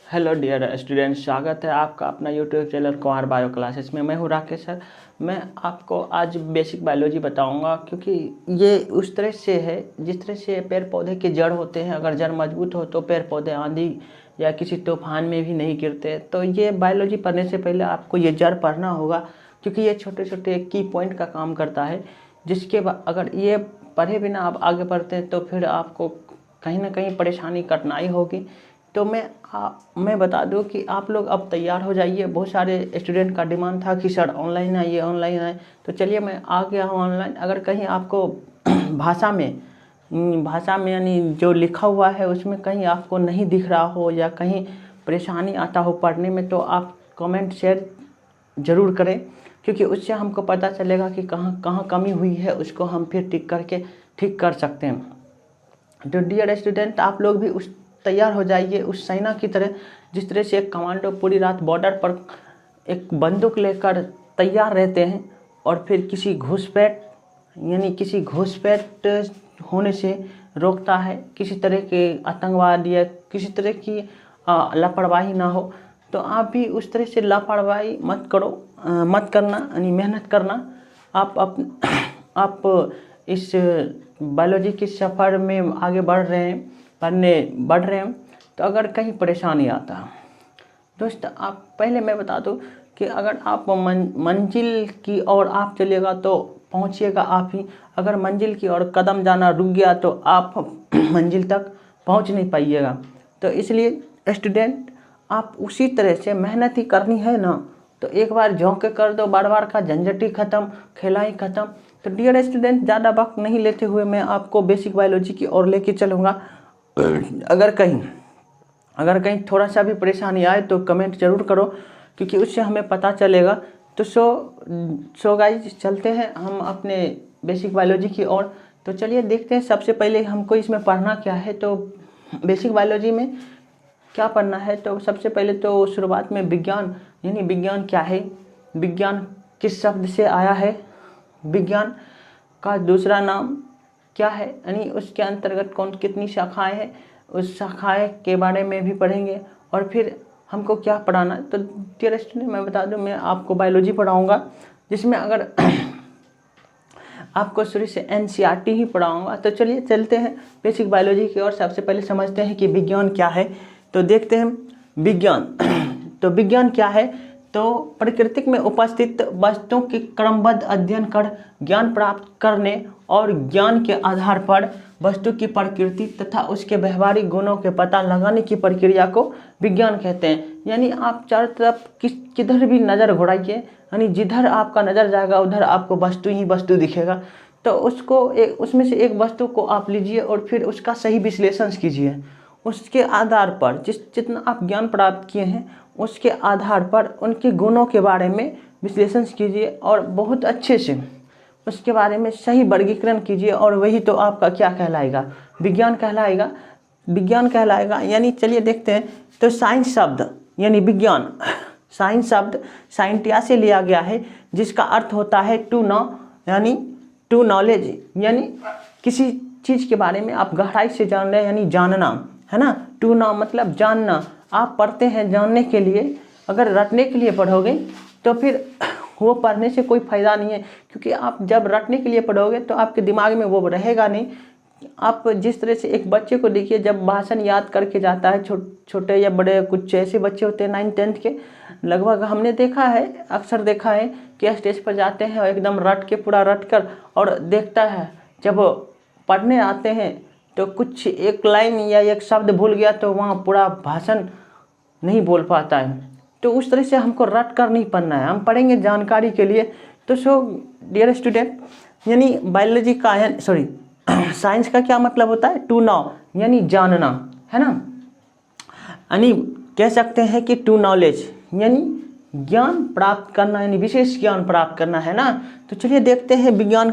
Hello dear student, स्वागत है आपका अपना यूट्यूब चैनल कुंवर बायो क्लासेस में। मैं हूँ राकेश सर। मैं आपको आज बेसिक बायोलॉजी बताऊंगा, क्योंकि ये उस तरह से है जिस तरह से पेड़ पौधे के जड़ होते हैं। अगर जड़ मजबूत हो तो पेड़ पौधे आंधी या किसी तूफान में भी नहीं गिरते। तो ये बायोलॉजी पढ़ने से पहले आपको ये जड़ पढ़ना होगा, क्योंकि ये छोटे छोटे की पॉइंट का काम करता है। जिसके बाद अगर ये पढ़े बिना आप आगे बढ़ते हैं तो फिर आपको कहीं ना कहीं परेशानी कठिनाई होगी। तो मैं बता दूं कि आप लोग अब तैयार हो जाइए। बहुत सारे स्टूडेंट का डिमांड था कि सर ऑनलाइन आइए ऑनलाइन आए, तो चलिए मैं आ गया हूँ ऑनलाइन। अगर कहीं आपको भाषा में यानी जो लिखा हुआ है उसमें कहीं आपको नहीं दिख रहा हो या कहीं परेशानी आता हो पढ़ने में, तो आप कमेंट शेयर ज़रूर करें, क्योंकि उससे हमको पता चलेगा कि कहाँ कहाँ कमी हुई है, उसको हम फिर टिक करके ठीक कर सकते हैं। तो डियर स्टूडेंट, आप लोग भी उस तैयार हो जाइए उस सेना की तरह। जिस तरह से एक कमांडो पूरी रात बॉर्डर पर एक बंदूक लेकर तैयार रहते हैं और फिर किसी घुसपैठ होने से रोकता है, किसी तरह के आतंकवाद या किसी तरह की लापरवाही ना हो। तो आप भी उस तरह से लापरवाही मत करना, यानी मेहनत करना। आप इस बायोलॉजी के सफ़र में आगे बढ़ रहे हैं। तो अगर कहीं परेशानी आता दोस्त, आप पहले मैं बता दूं कि अगर आप मंजिल की ओर आप चलिएगा तो पहुंचिएगा आप ही। अगर मंजिल की ओर कदम जाना रुक गया तो आप मंजिल तक पहुंच नहीं पाइएगा। तो इसलिए स्टूडेंट, आप उसी तरह से मेहनत ही करनी है ना। तो एक बार झोंके कर दो, बार बार का झंझट ही खत्म, खेला ही खत्म। तो डियर स्टूडेंट, ज़्यादा वक्त नहीं लेते हुए मैं आपको बेसिक बायोलॉजी की ओर लेके चलूँगा। अगर कहीं थोड़ा सा भी परेशानी आए तो कमेंट जरूर करो, क्योंकि उससे हमें पता चलेगा। तो सो गाइस, चलते हैं हम अपने बेसिक बायोलॉजी की ओर। तो चलिए देखते हैं सबसे पहले हमको इसमें पढ़ना क्या है। तो बेसिक बायोलॉजी में क्या पढ़ना है, तो सबसे पहले तो शुरुआत में विज्ञान, यानी विज्ञान क्या है, विज्ञान किस शब्द से आया है, विज्ञान का दूसरा नाम क्या है, यानी उसके अंतर्गत कितनी शाखाएं हैं, उस शाखाएं के बारे में भी पढ़ेंगे। और फिर हमको क्या पढ़ाना है, तो डियर स्टूडेंट मैं बता दूं, मैं आपको बायोलॉजी पढ़ाऊंगा जिसमें अगर आपको शुरू से एनसीईआरटी ही पढ़ाऊंगा। तो चलिए चलते हैं बेसिक बायोलॉजी की ओर। सबसे पहले समझते हैं कि विज्ञान क्या है। तो देखते हैं विज्ञान। तो विज्ञान क्या है, तो प्रकृति में उपस्थित वस्तुओं के क्रमबद्ध अध्ययन कर ज्ञान प्राप्त करने और ज्ञान के आधार पर वस्तु की प्रकृति तथा उसके व्यवहारिक गुणों के पता लगाने की प्रक्रिया को विज्ञान कहते हैं। यानी आप चारों तरफ किधर भी नज़र घुराइए, यानी जिधर आपका नज़र जाएगा उधर आपको वस्तु ही वस्तु दिखेगा। तो उसमें से एक वस्तु को आप लीजिए और फिर उसका सही विश्लेषण कीजिए। उसके आधार पर जितना आप ज्ञान प्राप्त किए हैं उसके आधार पर उनके गुणों के बारे में विश्लेषण कीजिए और बहुत अच्छे से उसके बारे में सही वर्गीकरण कीजिए, और वही तो आपका क्या कहलाएगा, विज्ञान कहलाएगा। यानी चलिए देखते हैं। तो साइंस शब्द यानी विज्ञान, साइंस शब्द साइंटिया से लिया गया है, जिसका अर्थ होता है टू नो, यानी टू नॉलेज, यानी किसी चीज़ के बारे में आप गहराई से जान रहे हैं, यानी जानना है ना। टू नो मतलब जानना। आप पढ़ते हैं जानने के लिए, अगर रटने के लिए पढ़ोगे तो फिर वो पढ़ने से कोई फ़ायदा नहीं है, क्योंकि आप जब रटने के लिए पढ़ोगे तो आपके दिमाग में वो रहेगा नहीं। आप जिस तरह से एक बच्चे को देखिए, जब भाषण याद करके जाता है, छोटे या बड़े कुछ ऐसे बच्चे होते हैं 9th-10th के लगभग, हमने देखा है, अक्सर देखा है कि स्टेज पर जाते हैं और एकदम रट के पूरा रट कर, और देखता है जब पढ़ने आते हैं तो कुछ एक लाइन या एक शब्द भूल गया तो वहाँ पूरा भाषण नहीं बोल पाता है। तो उस तरह से हमको रट कर नहीं पढ़ना है, हम पढ़ेंगे जानकारी के लिए। तो डियर स्टूडेंट, यानी बायोलॉजी का साइंस का क्या मतलब होता है, टू नो यानी जानना, है ना। यानी कह सकते हैं कि टू नॉलेज यानी ज्ञान प्राप्त करना, यानी विशेष ज्ञान प्राप्त करना, है ना। तो चलिए देखते हैं विज्ञान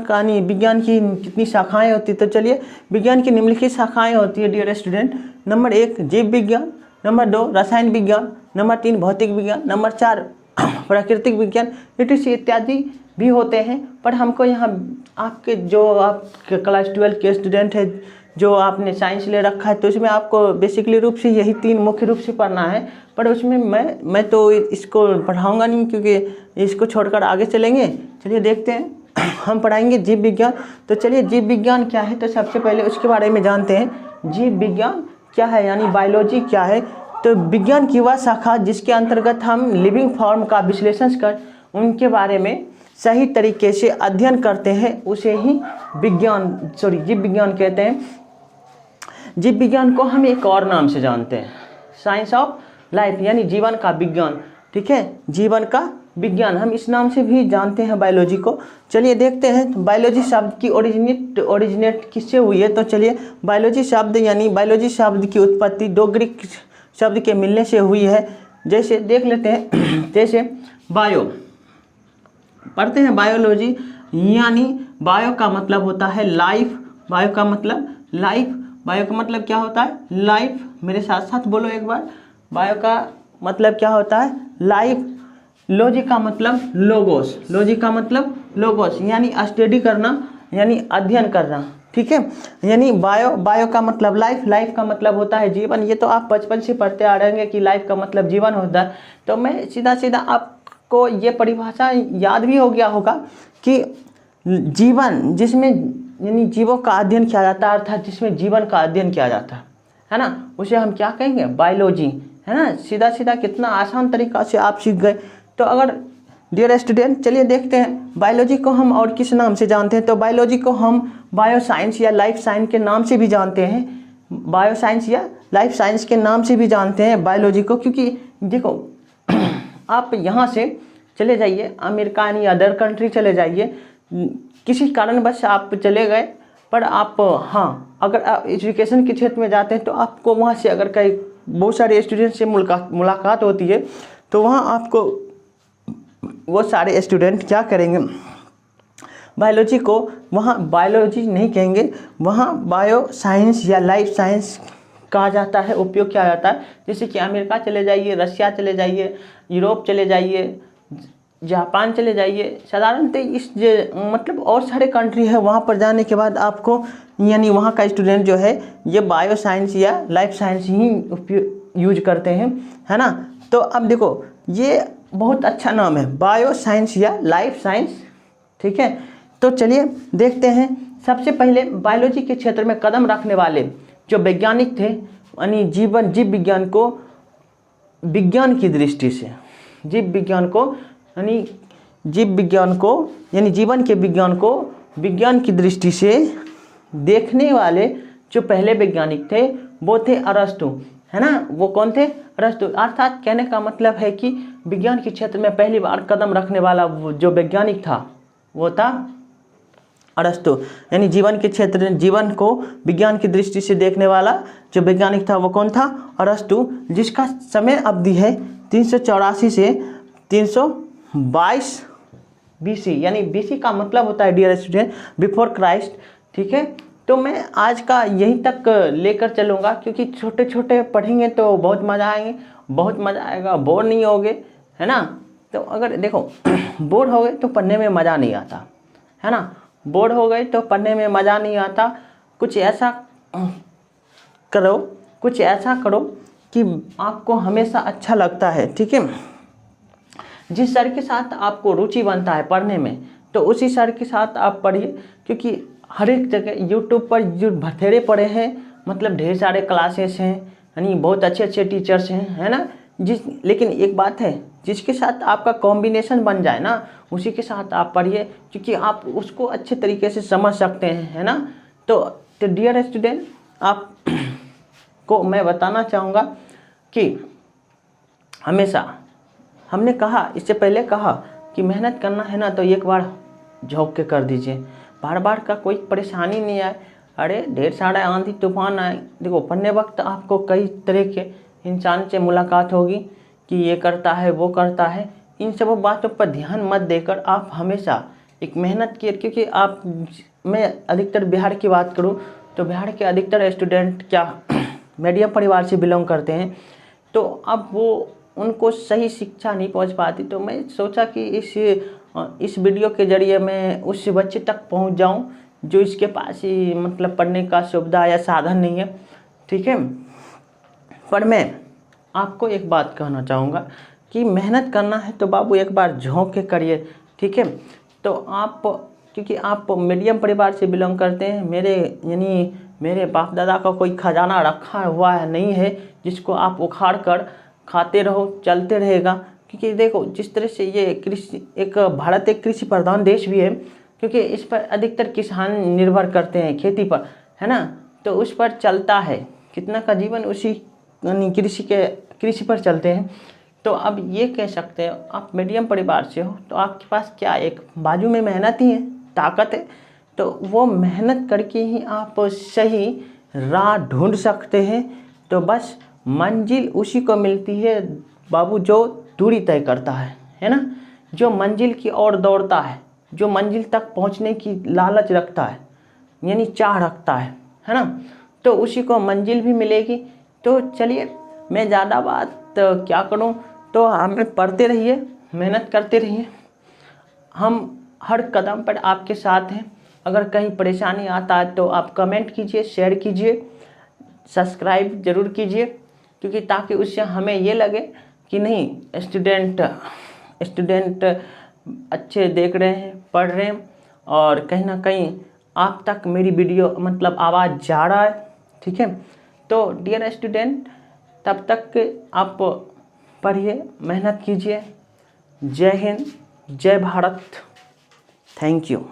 की कितनी शाखाएं होती है। तो चलिए, विज्ञान की निम्नलिखित शाखाएं होती है डियर स्टूडेंट। नंबर 1 जीव विज्ञान, नंबर 2 रसायन विज्ञान, नंबर 3 भौतिक विज्ञान, नंबर 4 प्राकृतिक विज्ञान, इत्यादि भी होते हैं। पर हमको यहाँ आपके क्लास 12 के स्टूडेंट है जो आपने साइंस ले रखा है तो इसमें आपको बेसिकली रूप से यही 3 मुख्य रूप से पढ़ना है। पर उसमें मैं तो इसको पढ़ाऊँगा नहीं, क्योंकि इसको छोड़कर आगे चलेंगे। चलिए देखते हैं, हम पढ़ाएंगे जीव विज्ञान। तो चलिए जीव विज्ञान क्या है, तो सबसे पहले उसके बारे में जानते हैं। जीव विज्ञान क्या है, यानी बायोलॉजी क्या है। तो विज्ञान की वह शाखा जिसके अंतर्गत हम लिविंग फॉर्म का विश्लेषण कर उनके बारे में सही तरीके से अध्ययन करते हैं, उसे ही जीव विज्ञान कहते हैं। जीव विज्ञान को हम एक और नाम से जानते हैं, साइंस ऑफ लाइफ, यानी जीवन का विज्ञान। ठीक है, जीवन का विज्ञान हम इस नाम से भी जानते हैं बायोलॉजी को। चलिए देखते हैं बायोलॉजी शब्द की ओरिजिनेट किससे हुई है। तो चलिए बायोलॉजी शब्द यानी बायोलॉजी शब्द की उत्पत्ति 2 ग्रीक शब्द के मिलने से हुई है। जैसे देख लेते हैं, जैसे बायो पढ़ते हैं, बायोलॉजी यानी बायो का मतलब होता है लाइफ, बायो का मतलब लाइफ, बायो का मतलब क्या होता है, लाइफ। मेरे साथ साथ बोलो एक बार, बायो का मतलब क्या होता है, लाइफ। लॉजी का मतलब लोगोस, लॉजी का मतलब लोगोस यानी स्टडी करना, यानी अध्ययन करना। ठीक है, यानी बायो का मतलब लाइफ का मतलब होता है जीवन। ये तो आप बचपन से पढ़ते आ रहे हैं कि लाइफ का मतलब जीवन होता है। तो मैं सीधा आपको ये परिभाषा याद भी हो गया होगा कि जीवन जिसमें यानी जीवों का अध्ययन किया जाता है, अर्थात जिसमें जीवन का अध्ययन किया जाता है ना, उसे हम क्या कहेंगे, बायोलॉजी, है ना। सीधा कितना आसान तरीका से आप सीख गए। तो अगर डियर स्टूडेंट, चलिए देखते हैं बायोलॉजी को हम और किस नाम से जानते हैं। तो बायोलॉजी को हम बायो साइंस या लाइफ साइंस के नाम से भी जानते हैं, बायो साइंस या लाइफ साइंस के नाम से भी जानते हैं बायोलॉजी को। क्योंकि देखो आप यहाँ से चले जाइए अमेरिका यानी अदर कंट्री चले जाइए, किसी कारणवश आप चले गए, पर आप अगर आप एजुकेशन के क्षेत्र में जाते हैं तो आपको वहाँ से अगर कई बहुत सारे स्टूडेंट से मुलाकात होती है, तो वहाँ आपको वो सारे स्टूडेंट क्या करेंगे, बायोलॉजी को वहाँ बायोलॉजी नहीं कहेंगे, वहाँ बायो साइंस या लाइफ साइंस कहा जाता है, उपयोग किया जाता है। जैसे कि अमेरिका चले जाइए, रशिया चले जाइए, यूरोप चले जाइए, जापान चले जाइए, साधारणतः मतलब और सारे कंट्री है, वहाँ पर जाने के बाद आपको यानी वहाँ का स्टूडेंट जो है ये बायो साइंस या लाइफ साइंस ही यूज करते हैं, है ना। तो अब देखो ये बहुत अच्छा नाम है, बायो साइंस या लाइफ साइंस। ठीक है, तो चलिए देखते हैं। सबसे पहले बायोलॉजी के क्षेत्र में कदम रखने वाले जो वैज्ञानिक थे, यानी जीव विज्ञान को विज्ञान की दृष्टि से, जीव विज्ञान को यानी जीवन के विज्ञान को विज्ञान की दृष्टि से देखने वाले जो पहले वैज्ञानिक थे वो थे अरस्तु, है ना। वो कौन थे, अरस्तु। अर्थात कहने का मतलब है कि विज्ञान के क्षेत्र में पहली बार कदम रखने वाला जो वैज्ञानिक था वो था अरस्तु। यानी जीवन के क्षेत्र, जीवन को विज्ञान की दृष्टि से देखने वाला जो वैज्ञानिक था वो कौन था, अरस्तु, जिसका समय अवधि है 384 से 322 BC, यानी BC का मतलब होता है डियर स्टूडेंट बिफोर क्राइस्ट। ठीक है, तो मैं आज का यहीं तक लेकर चलूँगा, क्योंकि छोटे छोटे पढ़ेंगे तो बहुत मज़ा आएगा, बोर नहीं होगे, है ना। तो अगर देखो बोर हो गए तो पढ़ने में मज़ा नहीं आता, है ना, बोर हो गए तो पढ़ने में मज़ा नहीं आता। कुछ ऐसा करो कि आपको हमेशा अच्छा लगता है। ठीक है, जिस सर के साथ आपको रुचि बनता है पढ़ने में, तो उसी सर के साथ आप पढ़िए। क्योंकि हर एक जगह यूट्यूब पर जो बथेरे पड़े हैं, मतलब ढेर सारे क्लासेस हैं, यानी बहुत अच्छे टीचर्स हैं, है ना। लेकिन एक बात है, जिसके साथ आपका कॉम्बिनेशन बन जाए ना, उसी के साथ आप पढ़िए, क्योंकि आप उसको अच्छे तरीके से समझ सकते हैं, है ना। तो डियर स्टूडेंट, आप को मैं बताना चाहूँगा कि हमेशा हमने कहा, इससे पहले कहा कि मेहनत करना है ना तो एक बार झोंक के कर दीजिए, बार का कोई परेशानी नहीं आए। अरे ढेर सारा आंधी तूफान आए, देखो पढ़ने वक्त आपको कई तरह के इंसान से मुलाकात होगी कि ये करता है वो करता है, इन सब बातों पर ध्यान मत देकर आप हमेशा एक मेहनत किए। क्योंकि मैं अधिकतर बिहार की बात करूं तो बिहार के अधिकतर स्टूडेंट क्या मीडियम परिवार से बिलोंग करते हैं, तो अब वो उनको सही शिक्षा नहीं पहुंच पाती। तो मैं सोचा कि इस वीडियो के जरिए मैं उस बच्चे तक पहुंच जाऊं जो इसके पास ही मतलब पढ़ने का सुविधा या साधन नहीं है, ठीक है। पर मैं आपको एक बात कहना चाहूँगा कि मेहनत करना है तो बाबू एक बार झोंक के करिए, ठीक है। तो आप, क्योंकि आप मीडियम परिवार से बिलोंग करते हैं, मेरे बाप दादा का कोई खजाना रखा हुआ है नहीं है जिसको आप उखाड़ कर खाते रहो, चलते रहेगा। क्योंकि देखो जिस तरह से ये भारत एक कृषि प्रधान देश भी है, क्योंकि इस पर अधिकतर किसान निर्भर करते हैं खेती पर, है ना। तो उस पर चलता है, कितना का जीवन उसी कृषि पर चलते हैं। तो अब ये कह सकते हैं आप मीडियम परिवार से हो तो आपके पास क्या एक बाजू में मेहनत ही है, ताकत है, तो वो मेहनत करके ही आप सही राह ढूंढ सकते हैं। तो बस मंजिल उसी को मिलती है बाबू जो दूरी तय करता है ना, जो मंजिल की ओर दौड़ता है, जो मंजिल तक पहुंचने की लालच रखता है, यानी चाह रखता है ना, तो उसी को मंजिल भी मिलेगी। तो चलिए मैं ज़्यादा बात क्या करूं, तो हमें पढ़ते रहिए, मेहनत करते रहिए, हम हर कदम पर आपके साथ हैं। अगर कहीं परेशानी आता है तो आप कमेंट कीजिए, शेयर कीजिए, सब्सक्राइब ज़रूर कीजिए, क्योंकि ताकि उससे हमें ये लगे कि नहीं स्टूडेंट अच्छे देख रहे हैं, पढ़ रहे हैं, और कहीं ना कहीं आप तक मेरी वीडियो मतलब आवाज़ जा रहा है, ठीक है। तो डियर स्टूडेंट, तब तक आप पढ़िए, मेहनत कीजिए। जय हिंद, जय भारत, थैंक यू।